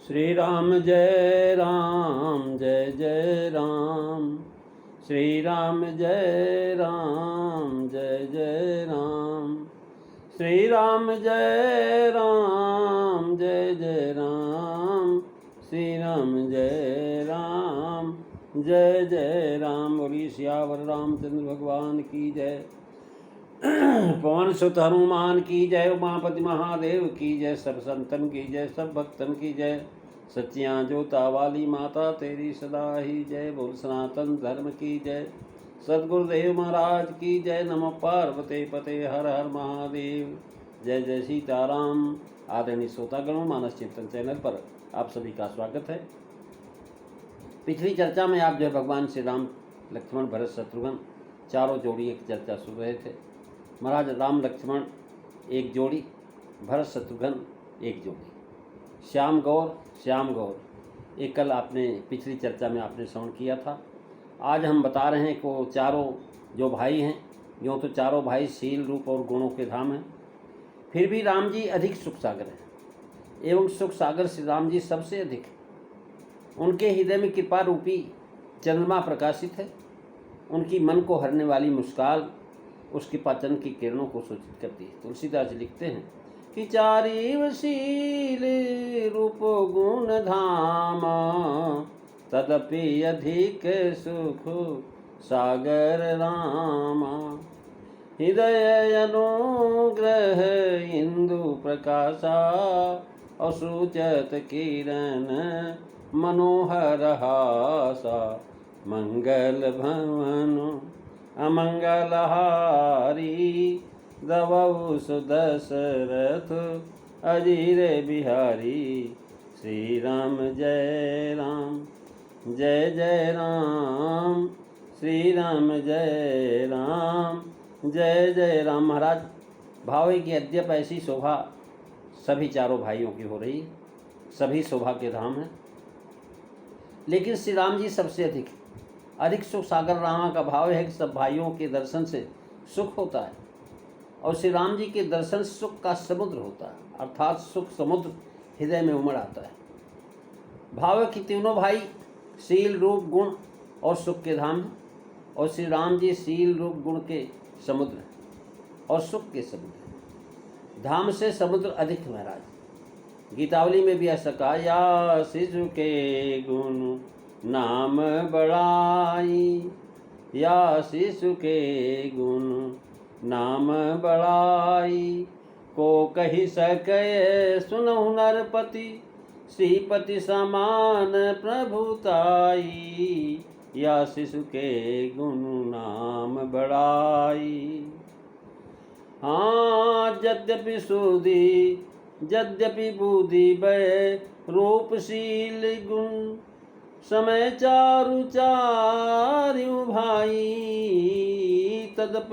श्री राम जय राम जय जय राम। श्री राम जय राम जय जय राम। श्री राम जय राम जय जय राम। श्री राम जय राम जय जय राम। बोलिए सियावर रामचंद्र भगवान की जय। पवन सुत हनुमान की जय। उमापति महादेव की जय। सब संतन की जय, सब भक्तन की जय। सच्चियाँ जोता वाली माता तेरी सदा ही जय। बोल सनातन धर्म की जय। सद्गुरुदेव महाराज की जय। नमः पार्वती पते हर हर महादेव। जय जय सीताराम। आदरणीय श्रोतागणों, मानस चिंतन चैनल पर आप सभी का स्वागत है। पिछली चर्चा में आप जो है भगवान श्री राम, लक्ष्मण, भरत, शत्रुघ्न चारों जोड़ी एक चर्चा सुन रहे थे। महाराज राम लक्ष्मण एक जोड़ी, भरत शत्रुघ्न एक जोड़ी, श्याम गौर एक कल आपने पिछली चर्चा में आपने श्रवण किया था। आज हम बता रहे हैं कि वो चारों जो भाई हैं, यूँ तो चारों भाई शील, रूप और गुणों के धाम हैं, फिर भी राम जी अधिक सुख सागर हैं एवं सुख सागर श्री राम जी सबसे अधिक हैं। उनके हृदय में कृपा रूपी चंद्रमा प्रकाशित है। उनकी मन को हरने वाली मुस्कान उसके पाचन की किरणों को सूचित करती है। तुलसीदास जी लिखते हैं कि चारिव शील रूप गुण धाम, तदपि अधिक सुख सागर राम। हृदय अनुग्रह इंदु प्रकाशा, असुचत किरण मनोहर हासा। मंगल भवन अमंगलहारी, दवौ सुदशरथ अजीर बिहारी। श्री राम जय राम जय जय राम। श्री राम जय राम जय जय राम। महाराज भाव है कि अद्यप ऐसी शोभा सभी चारों भाइयों की हो रही है, सभी शोभा के धाम हैं, लेकिन श्री राम जी सबसे अधिक सुख सागर रामा का भाव है कि सब भाइयों के दर्शन से सुख होता है और श्री राम जी के दर्शन सुख का समुद्र होता है, अर्थात सुख समुद्र हृदय में उमड़ आता है। भाव है कि तीनों भाई शील, रूप, गुण और सुख के धाम हैं और श्री राम जी शील, रूप, गुण के समुद्र हैं और सुख के समुद्र हैं। धाम से समुद्र अधिक है महाराज। गीतावली में भी ऐसा कहा, या शिशु के गुण नाम बड़ाई, या शिशु के गुण नाम बड़ाई। को कही सके सुनहु नरपति, श्रीपति समान प्रभुताई। या शिशु के गुण नाम बड़ाई। हाँ यद्यपि सुधि यद्यपि बुद्धि भय, रूपशील गुण समय चारु चारु भाई। तदप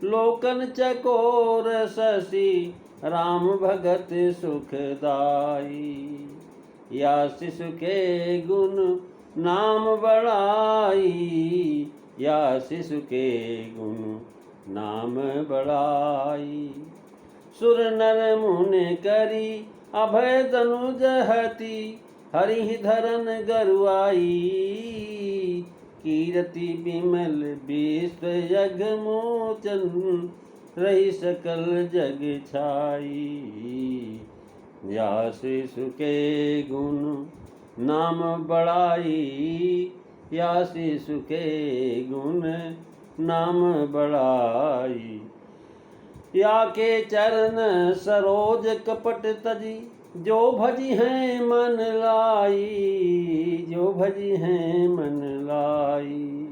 लोकन चकोर शशि, राम भगत सुखदाई। या शिशु के गुण नाम बड़ाई, या शिशु के गुण नाम बड़ाई। सुर नर मुनि करी अभय तनुज हति, हरि धरन गरुआई। कीरति बिमल विश्व यज्ञ मोचन, रही सकल जग छाई। या शिशु के गुण नाम बड़ाई, या शिशु के गुण नाम बड़ाई। या के चरण सरोज कपट तजी, जो भजी हैं मन लाई। जो भजी हैं मन लाई।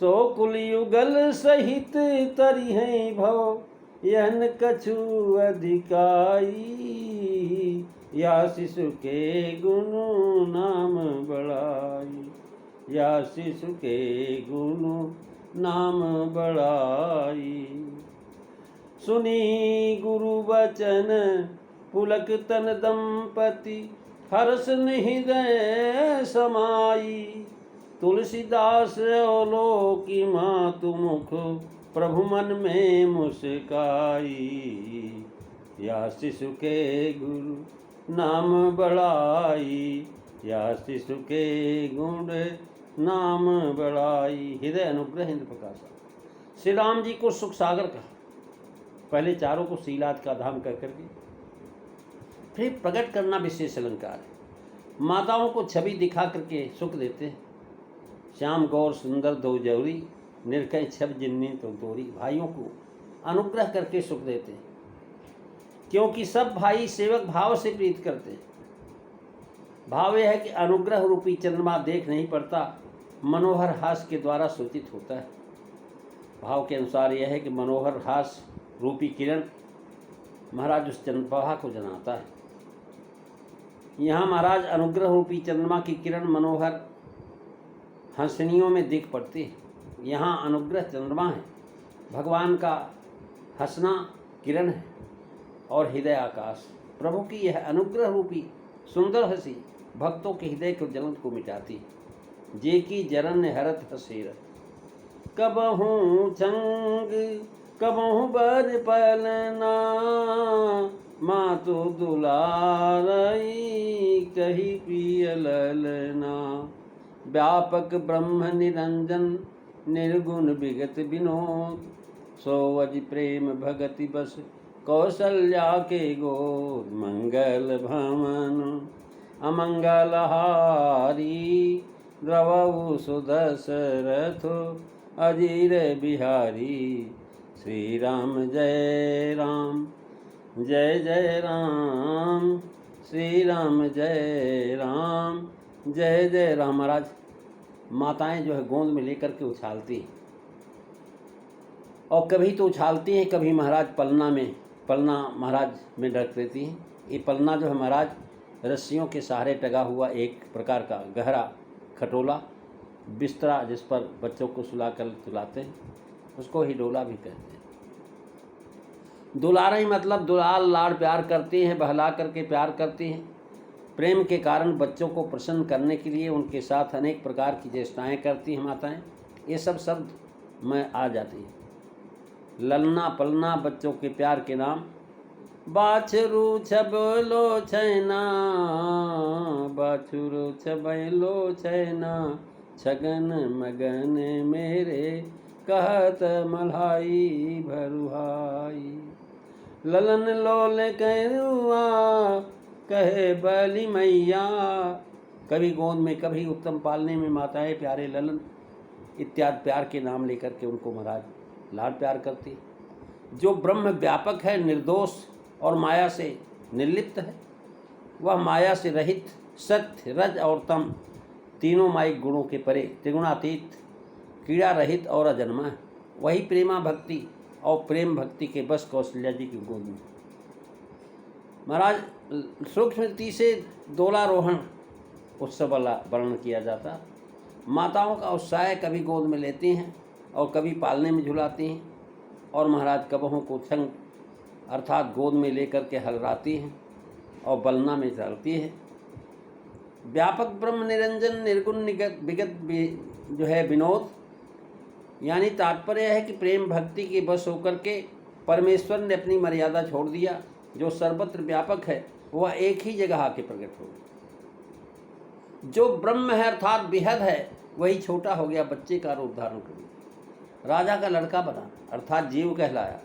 सो कुल युगल सहित तरी हैं भव, यहन कछु अधिकाई। या शिशु के गुण नाम बड़ाई, या शिशु के गुण नाम बड़ाई। सुनी गुरु वचन पुलक तन दंपति, हर्ष हृदय समाई। तुलसीदास अवलोकी मातु मुख, प्रभु मन में मुस्काई। या शिशु के गुरु नाम बढ़ाई, या शिशु के गुण नाम बढ़ाई। हृदय अनुग्रह इंद्र प्रकाशा। श्री राम जी को सुख सागर कहा। पहले चारों को शीलाद का धाम कह करके फिर प्रकट करना विशेष अलंकार है। माताओं को छवि दिखा करके सुख देते हैं। श्याम गौर सुंदर दो जौरी, निर्कय छब जिन्नी तो तोरी। भाइयों को अनुग्रह करके सुख देते हैं, क्योंकि सब भाई सेवक भाव से प्रीत करते हैं। भाव यह है कि अनुग्रह रूपी चंद्रमा देख नहीं पड़ता, मनोहर हास के द्वारा सूचित होता है। भाव के अनुसार यह है कि मनोहर हास रूपी किरण महाराज उस चंद्रप्रभा को जनाता है। यहाँ महाराज अनुग्रह रूपी चंद्रमा की किरण मनोहर हंसनियों में दिख पड़ती है। यहाँ अनुग्रह चंद्रमा है, भगवान का हंसना किरण है और हृदय आकाश। प्रभु की यह अनुग्रह रूपी सुंदर हंसी भक्तों के हृदय को जलन को मिटाती है। जे की जरन हरत हसेर, कबहूँ चंग कबहूँ बर पलना, मातु दुलारई कही प्रिय ललना। व्यापक ब्रह्म निरंजन निर्गुण विगत विनोद, सोवज प्रेम भगति बस कौशल्या के गोद। मंगल भवन अमंगल हारी, द्रवऊ सुदशरथ अजीर बिहारी। श्री राम जय राम, जय जय राम, श्री राम जय राम, जय जय राम। महाराज माताएं जो है गोंद में लेकर के उछालती हैं, और कभी तो उछालती हैं, कभी महाराज पलना महाराज में ढक देती हैं। ये पलना जो है महाराज रस्सियों के सहारे टगा हुआ एक प्रकार का गहरा खटोला बिस्तरा, जिस पर बच्चों को सुलाकर सुलाते हैं, उसको ही डोला भी कहते हैं। दुलारा ही मतलब दुलाल लाड़ प्यार करती हैं, बहला करके प्यार करती हैं। प्रेम के कारण बच्चों को प्रसन्न करने के लिए उनके साथ अनेक प्रकार की चेष्टाएँ करती हैं माताएं। ये सब शब्द में आ जाती हैं। ललना पलना बच्चों के प्यार के नाम। बाछरू छबलो छैना, बाछरू छबलो छैना, छगन मगन मेरे कहत मल्हाई भरुहाई। ललन लोल करुआ कहे बलि मैया। कभी गोंद में, कभी उत्तम पालने में माताएं प्यारे ललन इत्यादि प्यार के नाम लेकर के उनको महाराज लाड प्यार करती। जो ब्रह्म व्यापक है, निर्दोष और माया से निर्लिप्त है, वह माया से रहित सत्य रज और तम तीनों माइक गुणों के परे त्रिगुणातीत कीड़ा रहित और अजन्मा है। वही प्रेमा भक्ति और प्रेम भक्ति के बस कौशल्या जी की गोद में। महाराज सूक्ष्म स्मृति से दोलारोहण उत्सव वाला वर्णन किया जाता। माताओं का उत्साह कभी गोद में लेती हैं और कभी पालने में झुलाती हैं, और महाराज कबहों को छंग अर्थात गोद में लेकर के हलराती हैं और बलना में चलती है। व्यापक ब्रह्म निरंजन निर्गुण विगत जो है विनोद, यानी तात्पर्य है कि प्रेम भक्ति के बस होकर के परमेश्वर ने अपनी मर्यादा छोड़ दिया। जो सर्वत्र व्यापक है वह एक ही जगह आके प्रकट हो गया। जो ब्रह्म है अर्थात बेहद है, वही छोटा हो गया, बच्चे का रूप धारण कर दिया, राजा का लड़का बना अर्थात जीव कहलाया।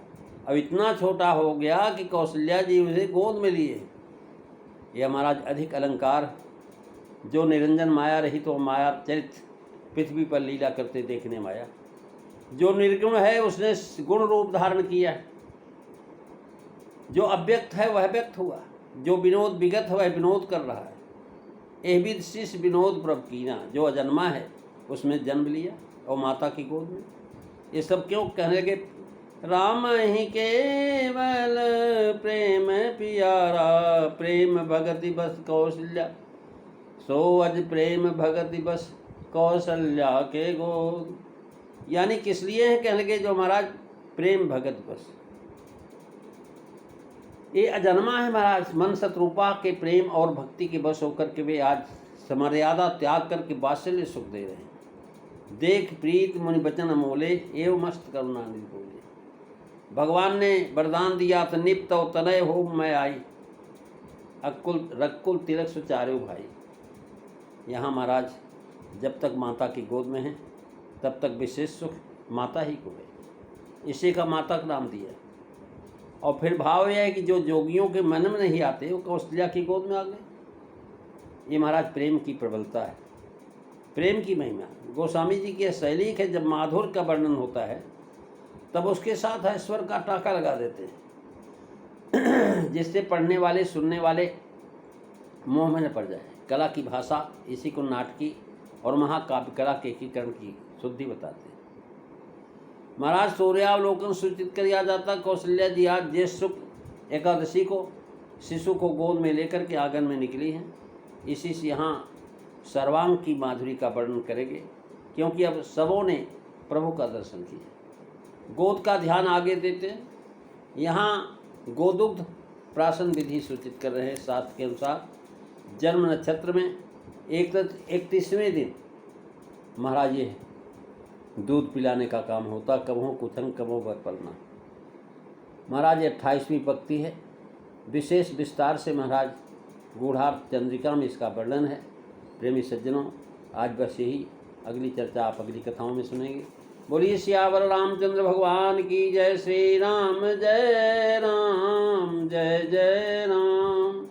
अब इतना छोटा हो गया कि कौशल्या जी उसे गोद में लिए। यह महाराज अधिक अलंकार जो निरंजन माया रही तो माया चरित्र पृथ्वी पर लीला करते देखने माया। जो निर्गुण है उसने गुण रूप धारण किया है। जो अव्यक्त है वह व्यक्त हुआ, जो विनोद विगत है वह विनोद कर रहा है। एहविद शिष्य विनोद प्रभ कीना, जो अजन्मा है उसमें जन्म लिया और माता की गोद में। ये सब क्यों कहने लगे? राम ही केवल प्रेम प्यारा, प्रेम भगति बस कौशल्या, सो अज प्रेम भगति बस कौशल्या के गोद। यानी किस लिए है? कहने लगे जो महाराज प्रेम भगत बस, ये अजन्मा है महाराज। मन शत्रुपा के प्रेम और भक्ति के बस होकर के वे आज समर्यादा त्याग करके वात्सल्य सुख दे रहे हैं। देख प्रीत मुनि बचन अमोले, एवं मस्त करुणानिधि बोले। भगवान ने वरदान दिया था निप्त और तनय हो मैं आई। अकुल रकुल तिलक सुचार्यो भाई। यहाँ महाराज जब तक माता की गोद में हैं तब तक विशेष सुख माता ही को है, इसी का माता का नाम दिया। और फिर भाव यह है कि जो जोगियों के मन में नहीं आते वो कौशल्या की गोद में आ गए। ये महाराज प्रेम की प्रबलता है, प्रेम की महिमा। गोस्वामी जी की शैली है, जब माधुर्य का वर्णन होता है तब उसके साथ ऐश्वर का टाका लगा देते हैं जिससे पढ़ने वाले सुनने वाले मोह में न पड़ जाए। कला की भाषा इसी को नाटकी और महाकाव्य कला के एकीकरण की शुद्धि बताते हैं। महाराज सूर्यावलोकन सूचित कर याद आता, कौशल्या जी आज ज्येष्ठ शुक्ल एकादशी को शिशु को गोद में लेकर के आंगन में निकली हैं। इसी से यहाँ सर्वांग की माधुरी का वर्णन करेंगे, क्योंकि अब सबों ने प्रभु का दर्शन किया। गोद का ध्यान आगे देते हैं। यहाँ गोदुग्ध प्राशन विधि सूचित कर रहे हैं। शास्त्र के अनुसार जन्म नक्षत्र में 31वें दिन महाराज ये दूध पिलाने का काम होता। कबहों कुथन कबहों बर पलना। महाराज 28वीं पंक्ति है। विशेष विस्तार से महाराज गूढ़ार्थ चंद्रिका में इसका वर्णन है। प्रेमी सज्जनों, आज बस यही, अगली चर्चा आप अगली कथाओं में सुनेंगे। बोलिए सियावर रामचंद्र भगवान की जय। श्री राम जय राम, जय जय राम।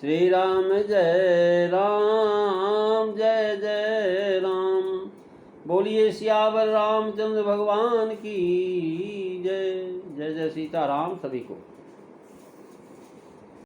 श्री राम जय राम, जय जय राम। बोलिए सियावर रामचंद्र भगवान की जय। जय जय सीताराम सभी को।